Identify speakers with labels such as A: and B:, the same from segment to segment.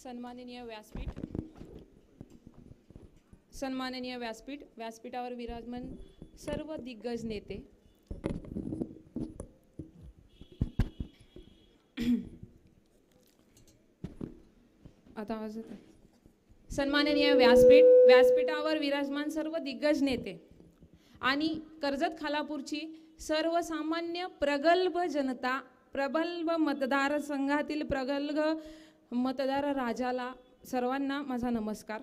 A: सन्माननीय व्यासपीठ, व्यासपीठावर विराजमान सर्व दिग्गज नेते, आता आवाज येतोय? सन्माननीय व्यासपीठावर विराजमान सर्व दिग्गज नेते आणि कर्जत खालापूरची सर्वसामान्य प्रगल्भ जनता, प्रगल्भ मतदारसंघातील प्रगल्भ मतदार राजाला सर्वांना माझा नमस्कार।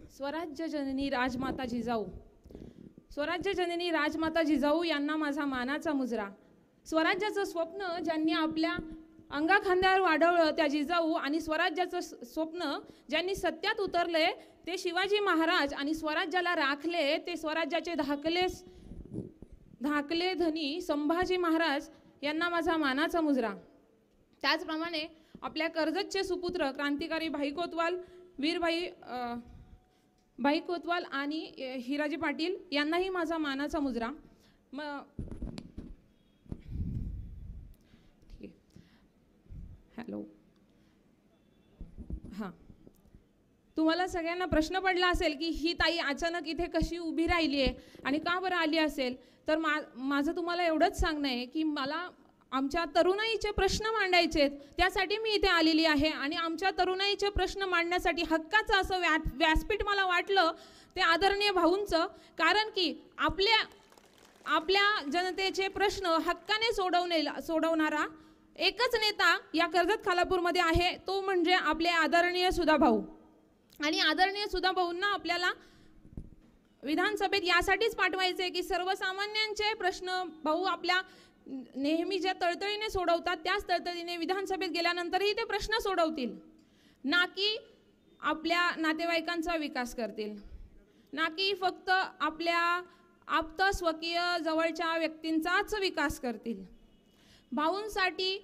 A: स्वराज्य जननी राजमाता जिजाऊ यांना माझा मानाचा मुजरा। स्वराज्याचं स्वप्न ज्यांनी आपल्या अंगाखांद्यावर वाढवलं त्या जिजाऊ आणि स्वराज्याचं स्वप्न ज्यांनी सत्यात उतरले ते शिवाजी महाराज आणि स्वराज्याला राखले ते स्वराज्याचे धाकले धनी संभाजी महाराज यांना माझा मानाचा मुजरा। त्याचप्रमाणे आपल्या कर्जतचे सुपुत्र क्रांतिकारी भाई कोतवाल, भाई कोतवाल आणि हिराजी पाटील यांनाही माझा मानाचा मुजरा। हॅलो, हां, तुम्हाला सगळ्यांना प्रश्न पडला असेल की ही ताई अचानक इथे कशी उभी राहिली आहे आणि का बरं आली असेल, तर माझं तुम्हाला एवढंच सांगणं आहे की मला आमच्या तरुणाईचे प्रश्न मांडायचे आहेत, त्यासाठी मी इथे आलेली आहे। आणि आमच्या तरुणाईचे प्रश्न मांडण्यासाठी हक्काचं असं व्यासपीठ मला वाटलं ते आदरणीय भाऊंचं, कारण की आपल्या जनतेचे प्रश्न हक्काने सोडवणारा एकच नेता या कर्जत खालापूरमध्ये आहे, तो म्हणजे आपले आदरणीय सुधा भाऊ। आणि आदरणीय सुधा भाऊंना आपल्याला विधानसभेत यासाठीच पाठवायचे की सर्वसामान्यांचे प्रश्न भाऊ आपल्या नेहमी ज्या तळतळीने सोडवतात त्याच तळतळीने विधानसभेत गेल्यानंतरही ते प्रश्न सोडवतील, ना की आपल्या नातेवाईकांचा विकास करतील, ना की फक्त आपल्या आप्त स्वकीय जवळच्या व्यक्तींचाच विकास करतील। भाऊंसाठी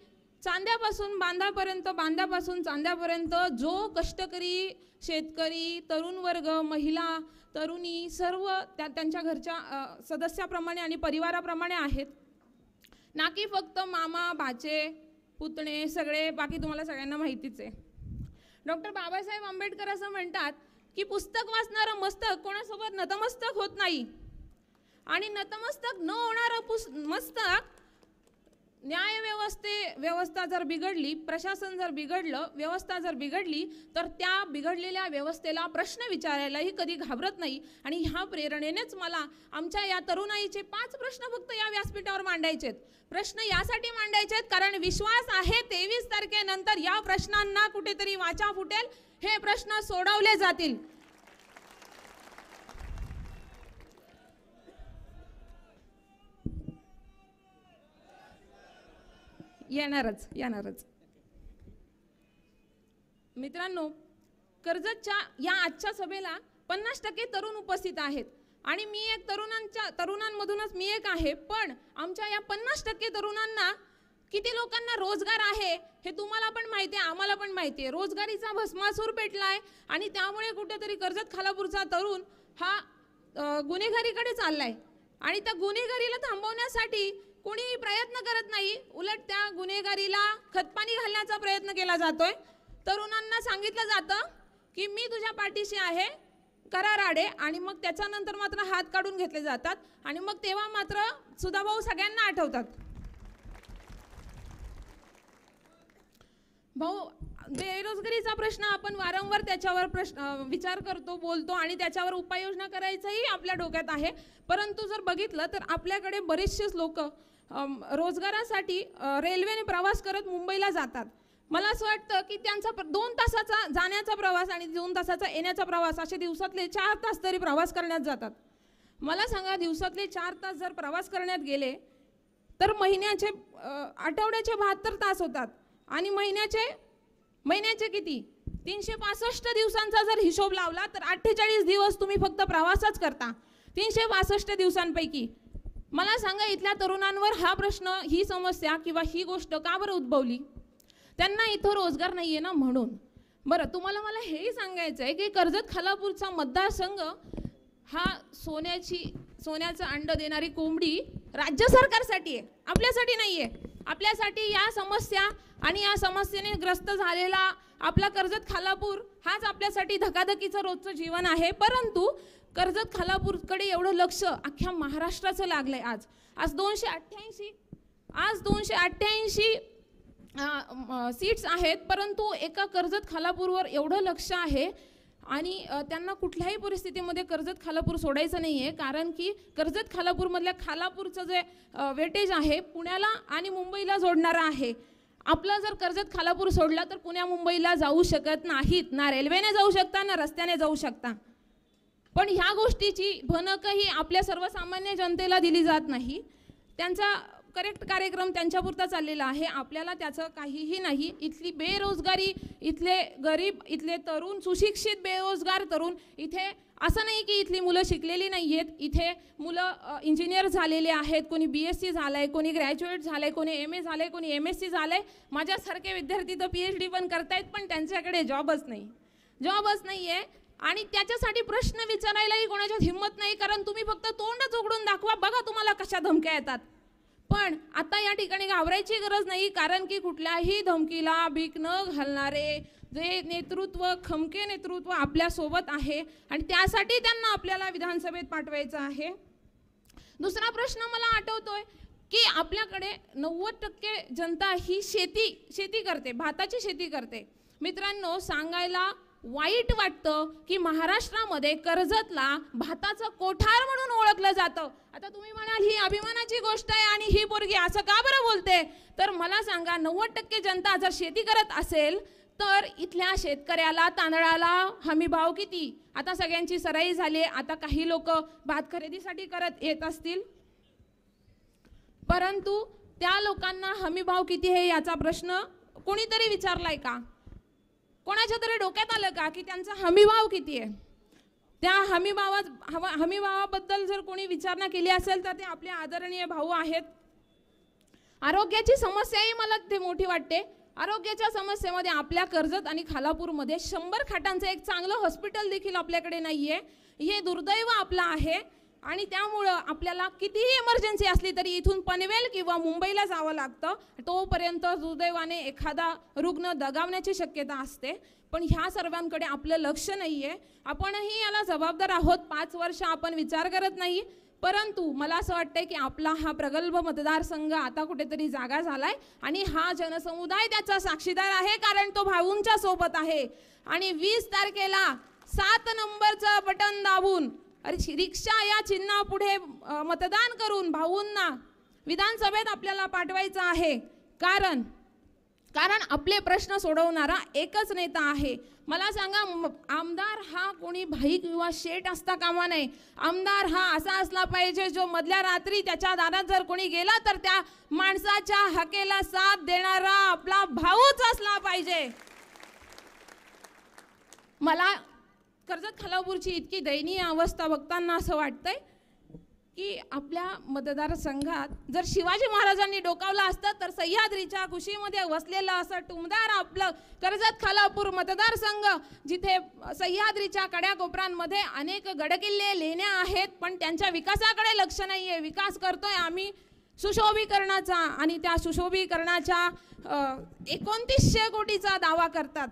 A: चांद्यापासून बांधापर्यंत, बांधापासून चांद्यापर्यंत जो कष्टकरी शेतकरी, तरुण वर्ग, महिला, तरुणी सर्व त्यांच्या घरच्या सदस्याप्रमाणे आणि परिवाराप्रमाणे आहेत, ना की फक्त मामा, भाचे, पुतणे सगळे, बाकी तुम्हाला सगळ्यांना माहितीच आहे। डॉक्टर बाबासाहेब आंबेडकर असं म्हणतात की पुस्तक वाचणारं मस्तक कोणासोबत नतमस्तक होत नाही, आणि नतमस्तक न होणारं मस्तक व्यवस्था जर बिघडली, प्रशासन जर बिघडलं, व्यवस्था जर बिघडली तर त्या बिघडलेल्या व्यवस्थेला प्रश्न विचारायलाही कधी घाबरत नाही। आणि ह्या प्रेरणेनेच मला आमच्या या तरुणाईचे 5 प्रश्न फक्त या व्यासपीठावर मांडायचेत। प्रश्न यासाठी मांडायचेत कारण विश्वास आहे 23 तारखेनंतर या प्रश्नांना कुठेतरी वाचा फुटेल, हे प्रश्न सोडवले जातील। येणारच मित्रांनो, कर्जतच्या या आजच्या सभेला 50% तरुण उपस्थित आहेत आणि मी एक तरुणांमधूनच मी एक आहे, पण आमच्या या 50% तरुणांना किती लोकांना रोजगार आहे हे तुम्हाला पण माहिती आहे, आम्हाला पण माहिती आहे। रोजगारीचा भस्मासूर पेटलाय आणि त्यामुळे कुठेतरी कर्जत खालापूरचा तरुण हा गुन्हेगारीकडे चाललाय आणि त्या गुन्हेगारीला थांबवण्यासाठी कोणी प्रयत्न करत नाही, उलट त्या गुन्हेगारीला खतपाणी घालण्याचा प्रयत्न केला जातोय। तरुणांना सांगितलं जातं की मी तुझ्या पाठीशी आहे, करा राडे, आणि मग त्याच्यानंतर मात्र हात काढून घेतले जातात आणि मग तेव्हा मात्र सुधाभाऊ सगळ्यांना आठवतात। भाऊ, बेरोजगारीचा प्रश्न आपण वारंवार त्याच्यावर विचार करतो, बोलतो आणि त्याच्यावर उपाययोजना करायचंही आपल्या डोक्यात आहे, परंतु जर बघितलं तर आपल्याकडे बरेचसेच लोक रोजगारासाठी रेल्वेने प्रवास करत मुंबईला जातात। मला असं वाटतं की त्यांचा 2 तासाचा जाण्याचा प्रवास आणि 2 तासाचा येण्याचा प्रवास असे दिवसातले 4 तास तरी प्रवास करण्यात जातात। मला सांगा, दिवसातले 4 तास जर प्रवास करण्यात गेले तर आठवड्याचे 72 तास होतात आणि महिन्याचे किती 365 दिवसांचा जर हिशोब लावला तर 48 दिवस तुम्ही फक्त प्रवासच करता 362 दिवसांपैकी। मला सांगा, इथल्या तरुणांवर हा प्रश्न, ही समस्या किंवा ही गोष्ट का बरं उद्भवली? त्यांना इथं रोजगार नाहीये ना म्हणून। बरं, तुम्हाला मला हेही सांगायचं आहे की कर्जत खालापूरचा मतदारसंघ हा सोन्याचं अंड देणारी कोंबडी राज्य सरकारसाठी आहे, आपल्यासाठी नाहीये। आपल्यासाठी या समस्या आणि या समस्येने ग्रस्त झालेला आपला कर्जत खालापूर हाच आपल्यासाठी धकाधकीचं रोजचं जीवन आहे. परंतु कर्जत खालापूरकडे एवढं लक्ष अख्ख्या महाराष्ट्राचं लागलंय. आज 288 सीट्स आहेत, परंतु एका कर्जत खालापूरवर एवढं लक्ष आहे आणि त्यांना कुठल्याही परिस्थितीमध्ये कर्जत खालापूर सोडायचं नाही आहे. कारण की कर्जत खालापूरमधल्या खालापूरचं जे वेटेज आहे पुण्याला आणि मुंबईला जोडणारं आहे. आपलं जर कर्जत खालापूर सोडला तर पुण्या मुंबईला जाऊ शकत नाहीत, ना रेल्वेने जाऊ शकता ना रस्त्याने जाऊ शकता. पण ह्या गोष्टीची भनकही आपल्या सर्वसामान्य जनतेला दिली जात नाही. त्यांचा करेक्ट कार्यक्रम त्यांच्यापुरता चाललेला आहे, आपल्याला त्याचं काहीही नाही. इथली बेरोजगारी, इथले गरीब, इथले तरुण, सुशिक्षित बेरोजगार तरुण, इथे असं नाही की इथली मुलं शिकलेली नाही आहेत. इथे मुलं इंजिनियर झालेले आहेत, कोणी BSc झालं आहे, कोणी ग्रॅज्युएट झालं आहे, कोणी MA झालं आहे, कोणी MSc झालं आहे. माझ्यासारखे विद्यार्थी तर PhD पण करतायत, पण त्यांच्याकडे जॉबच नाही आहे. आणि त्याच्यासाठी प्रश्न विचारायलाही कोणाच्यात हिंमत नाही, कारण तुम्ही फक्त तोंडच उघडून दाखवा, बघा तुम्हाला कशा धमक्या येतात. पण आता या ठिकाणी घाबरायची गरज नाही, कारण की कुठल्याही धमकीला भीक न घालणारे जे नेतृत्व, खमके नेतृत्व आपल्यासोबत आहे आणि त्यासाठी त्यांना आपल्याला विधानसभेत पाठवायचं आहे. दुसरा प्रश्न मला आठवतोय की आपल्याकडे 90% जनता ही शेती करते, भाताची शेती करते. मित्रांनो, सांगायला वाईट वाटतं की महाराष्ट्रामध्ये कर्जतला भाताचं कोठार म्हणून ओळखलं जातं. आता तुम्ही म्हणाल ही अभिमानाची गोष्ट आहे आणि ही पोरगी असं का बरं बोलते, तर मला सांगा, 90% जनता जर शेती करत असेल तर इथल्या शेतकऱ्याला तांदळाला हमी भाव किती? आता सगळ्यांची सराई झाली, आता काही लोक भात खरेदीसाठी करत येत असतील, परंतु त्या लोकांना हमी भाव किती आहे याचा प्रश्न कोणीतरी विचारलाय का? कोणाच्या तरी डोक्यात आलं का की त्यांचा हमी भाव किती आहे? त्या हमी भावाबद्दल जर कोणी विचारणा केली असेल तर ते आपले आदरणीय भाऊ आहेत. आरोग्याची समस्याही मला ते मोठी वाटते. आरोग्याच्या समस्येमध्ये आपल्या कर्जत आणि खालापूरमध्ये 100 खाटांचं एक चांगलं हॉस्पिटल देखील आपल्याकडे नाहीये. हे दुर्दैव आपलं आहे आणि त्यामुळं आपल्याला कितीही इमर्जन्सी असली तरी इथून पनवेल किंवा मुंबईला जावं लागतं. तोपर्यंत दुर्दैवाने एखादा रुग्ण दगावण्याची शक्यता असते. पण ह्या सर्वांकडे आपलं लक्ष नाहीये. आपणही याला जबाबदार आहोत. 5 वर्ष आपण विचार करत नाही, परंतु मला असं वाटतंय की आपला हा प्रगल्भ मतदारसंघ आता कुठेतरी जागा झालाय आणि हा जनसमुदाय त्याचा साक्षीदार आहे, कारण तो भाऊंच्या सोबत आहे. आणि 20 तारखेला 7 नंबरचं बटन दाबून रिक्षा या चिन्हापुढे मतदान करून भाऊंना विधानसभेत आपल्याला पाठवायचं आहे. कारण आपले प्रश्न सोडवणारा एकच नेता आहे. मला सांगा, आमदार हा कोणी भाई किंवा शेठ असता कामा नये. आमदार हा असा असला पाहिजे जो मधल्या रात्री त्याच्या दारात जर कोणी गेला तर त्या माणसाच्या हाकेला साथ देणारा आपला भाऊच असला पाहिजे. मला कर्जत खालापूरची इतकी दयनीय अवस्था बघताना असं वाटतंय की आपल्या मतदारसंघात जर शिवाजी महाराजांनी डोकावला असतं तर सह्याद्रीच्या कुशीमध्ये वसलेलं असं टुमदार आपलं कर्जत खालापूर मतदारसंघ, जिथे सह्याद्रीच्या कड्याकोपऱ्यांमध्ये अनेक गडकिल्ले लेण्या आहेत, पण त्यांच्या विकासाकडे लक्ष नाहीये. विकास करतोय आम्ही सुशोभीकरणाचा आणि त्या सुशोभीकरणाच्या 2900 कोटीचा दावा करतात.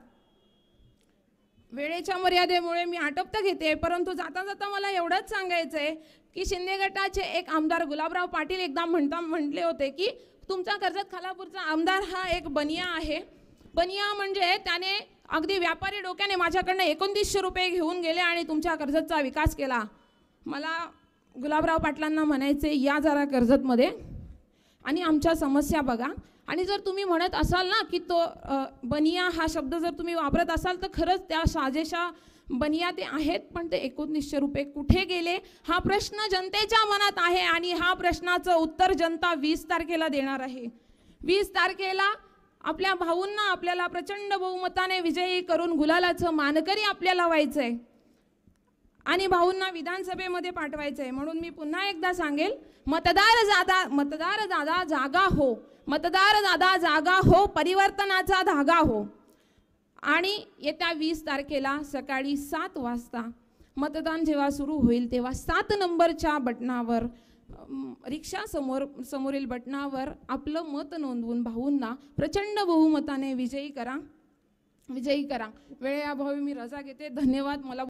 A: वेळेच्या मर्यादेमुळे मी आटोपता घेते, परंतु जाता जाता मला एवढंच सांगायचं आहे की शिंदे गटाचे एक आमदार गुलाबराव पाटील एकदा म्हटले होते की तुमचा कर्जत खालापूरचा आमदार हा एक बनिया आहे. बनिया म्हणजे त्याने अगदी व्यापारी डोक्याने माझ्याकडनं 2900 रुपये घेऊन गेले आणि तुमच्या कर्जतचा विकास केला. मला गुलाबराव पाटलांना म्हणायचे, या जरा कर्जतमध्ये आणि आमच्या समस्या बघा. आणि जर तुम्ही म्हणत असाल ना की तो बनिया हा शब्द जर तुम्ही वापरत असाल तर खरंच त्या साजेशा बनिया ते आहेत, पण ते 2900 रुपये कुठे गेले हा प्रश्न जनतेच्या मनात आहे आणि हा प्रश्नाचं उत्तर जनता 20 तारखेला देणार आहे. 20 तारखेला आपल्या भाऊंना आपल्याला प्रचंड बहुमताने विजयी करून गुलालाचं मानकरी आपल्याला व्हायचंय आणि भाऊंना विधानसभेमध्ये पाठवायचंय. म्हणून मी पुन्हा एकदा सांगेल, मतदार दादा जागा हो, मतदार दादा जागा हो, परिवर्तनाचा धागा हो. आणि येत्या 20 तारखेला सकाळी 7 वाजता मतदान जेव्हा सुरू होईल तेव्हा 7 नंबरच्या बटनावर रिक्षा समोरील बटनावर आपलं मत नोंदवून भाऊंना प्रचंड बहुमताने विजयी करा. वेळेअभावी मी रजा घेते. धन्यवाद. मला